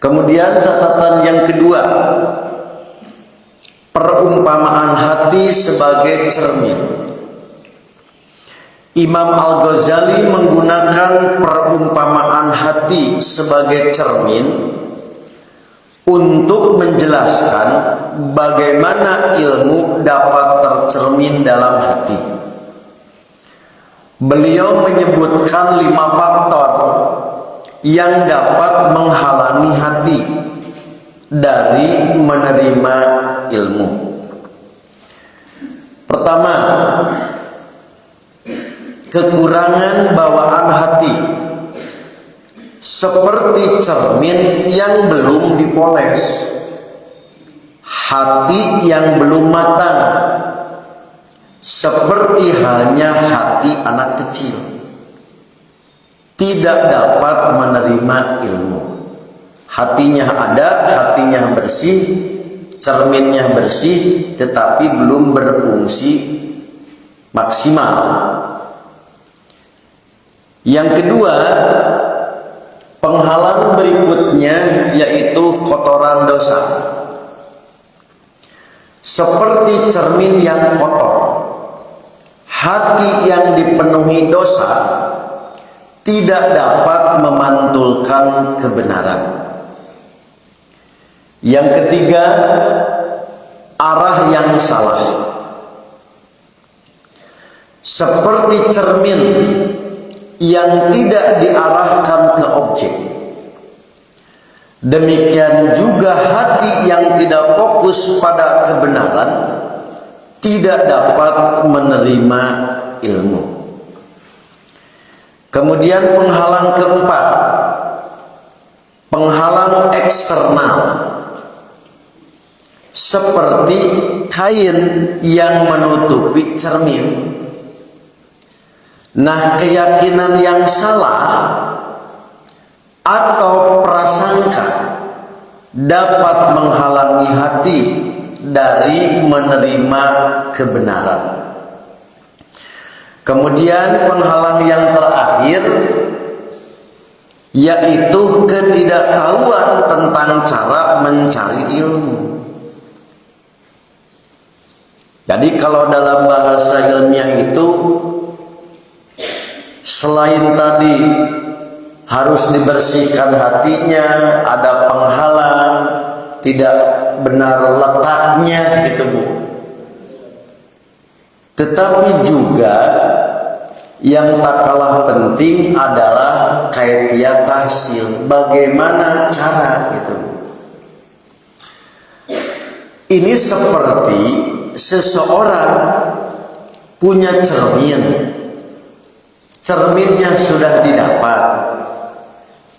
Kemudian catatan yang kedua, perumpamaan hati sebagai cermin. Imam Al-Ghazali menggunakan perumpamaan hati sebagai cermin untuk menjelaskan bagaimana ilmu dapat tercermin dalam hati. Beliau menyebutkan 5 faktor yang dapat menghalangi hati dari menerima ilmu. Pertama, kekurangan bawaan hati, seperti cermin yang belum dipoles, hati yang belum matang, seperti halnya hati anak kecil, tidak dapat menerima ilmu. Hatinya ada, hatinya bersih, cerminnya bersih, tetapi belum berfungsi maksimal. Yang kedua, penghalang berikutnya yaitu kotoran dosa. Seperti cermin yang kotor, hati yang dipenuhi dosa tidak dapat memantulkan kebenaran. Yang ketiga, arah yang salah. Seperti cermin yang tidak diarahkan ke objek, demikian juga hati yang tidak fokus pada kebenaran tidak dapat menerima ilmu. Kemudian penghalang keempat, penghalang eksternal, seperti kain yang menutupi cermin. Nah, keyakinan yang salah atau prasangka dapat menghalangi hati dari menerima kebenaran. Kemudian penghalang yang terakhir yaitu ketidaktahuan tentang cara mencari ilmu. Jadi kalau dalam bahasa ilmiah itu, selain tadi harus dibersihkan hatinya, ada penghalang, tidak benar letaknya gitu Bu. Tetapi juga yang tak kalah penting adalah kaifiyat tahsil, bagaimana cara gitu. Ini seperti seseorang punya cermin, cerminnya sudah didapat,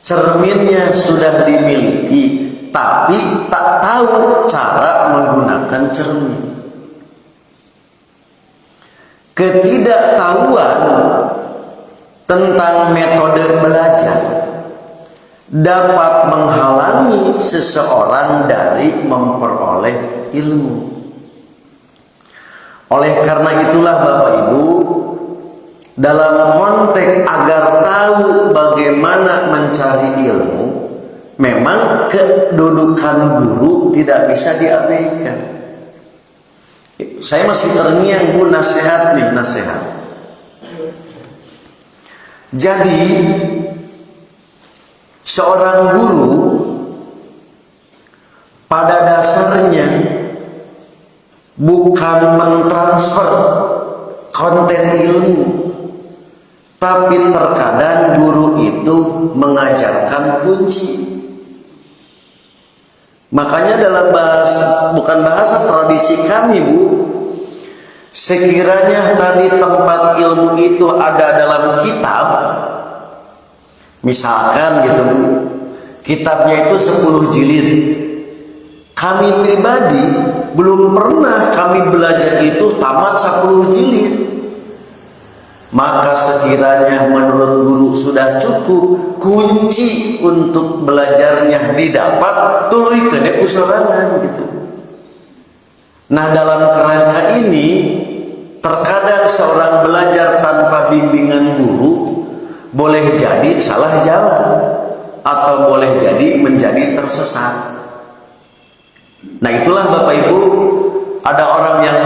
cerminnya sudah dimiliki, tapi tak tahu cara menggunakan cermin. Ketidaktahuan tentang metode belajar dapat menghalangi seseorang dari memperoleh ilmu. Oleh karena itulah Bapak Ibu, dalam konteks agar tahu bagaimana mencari ilmu, memang kedudukan guru tidak bisa diabaikan. Saya masih terngiang Bu, nasihat. Jadi seorang guru pada dasarnya bukan mentransfer konten ilmu, tapi terkadang guru itu mengajarkan kunci. Makanya dalam bahasa tradisi kami Bu, sekiranya tadi tempat ilmu itu ada dalam kitab, misalkan gitu Bu, kitabnya itu 10 jilid, kami pribadi belum pernah kami belajar itu tamat 10 jilid. Maka sekiranya menurut guru sudah cukup kunci untuk belajarnya didapat, tuluy kene kusorangan gitu. Nah, dalam kerangka ini terkadang seorang belajar tanpa bimbingan guru boleh jadi salah jalan atau boleh jadi menjadi tersesat. Nah itulah Bapak Ibu, ada orang yang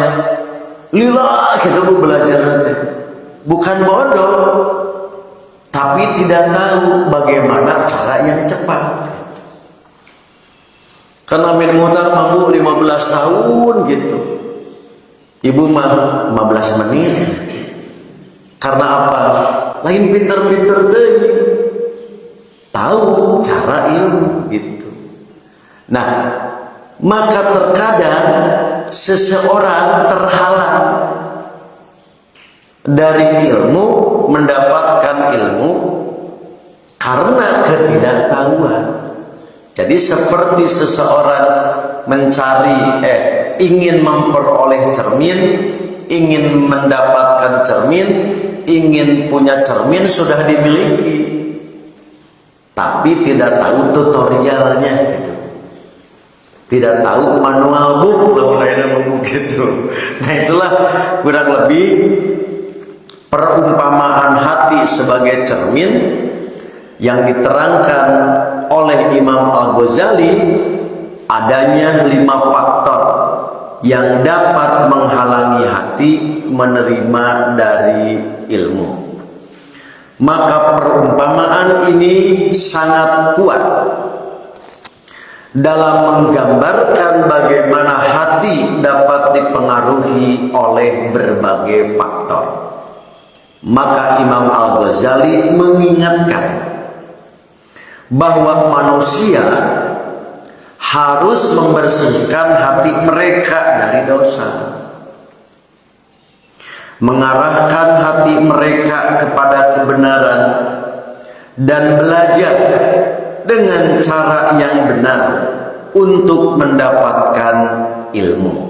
lila gitu Bu belajar nanti, bukan bodoh, tapi tidak tahu bagaimana cara yang cepat. Karena Amin Muhtar mampu 15 tahun gitu, ibu mah 15 menit. Karena apa? Lain pinter-pinter deh, tahu cara ilmu gitu. Nah, maka terkadang seseorang terhalang dari ilmu, mendapatkan ilmu karena ketidaktahuan. Jadi seperti seseorang ingin memperoleh cermin, ingin mendapatkan cermin, ingin punya cermin sudah dimiliki, tapi tidak tahu tutorialnya gitu. Tidak tahu manual book, gitu. Nah itulah kurang lebih perumpamaan hati sebagai cermin yang diterangkan oleh Imam Al-Ghazali. Adanya 5 faktor yang dapat menghalangi hati menerima dari ilmu. Maka perumpamaan ini sangat kuat dalam menggambarkan bagaimana hati dapat dipengaruhi oleh berbagai faktor. Maka Imam Al-Ghazali mengingatkan bahwa manusia harus membersihkan hati mereka dari dosa, mengarahkan hati mereka kepada kebenaran, dan belajar dengan cara yang benar untuk mendapatkan ilmu.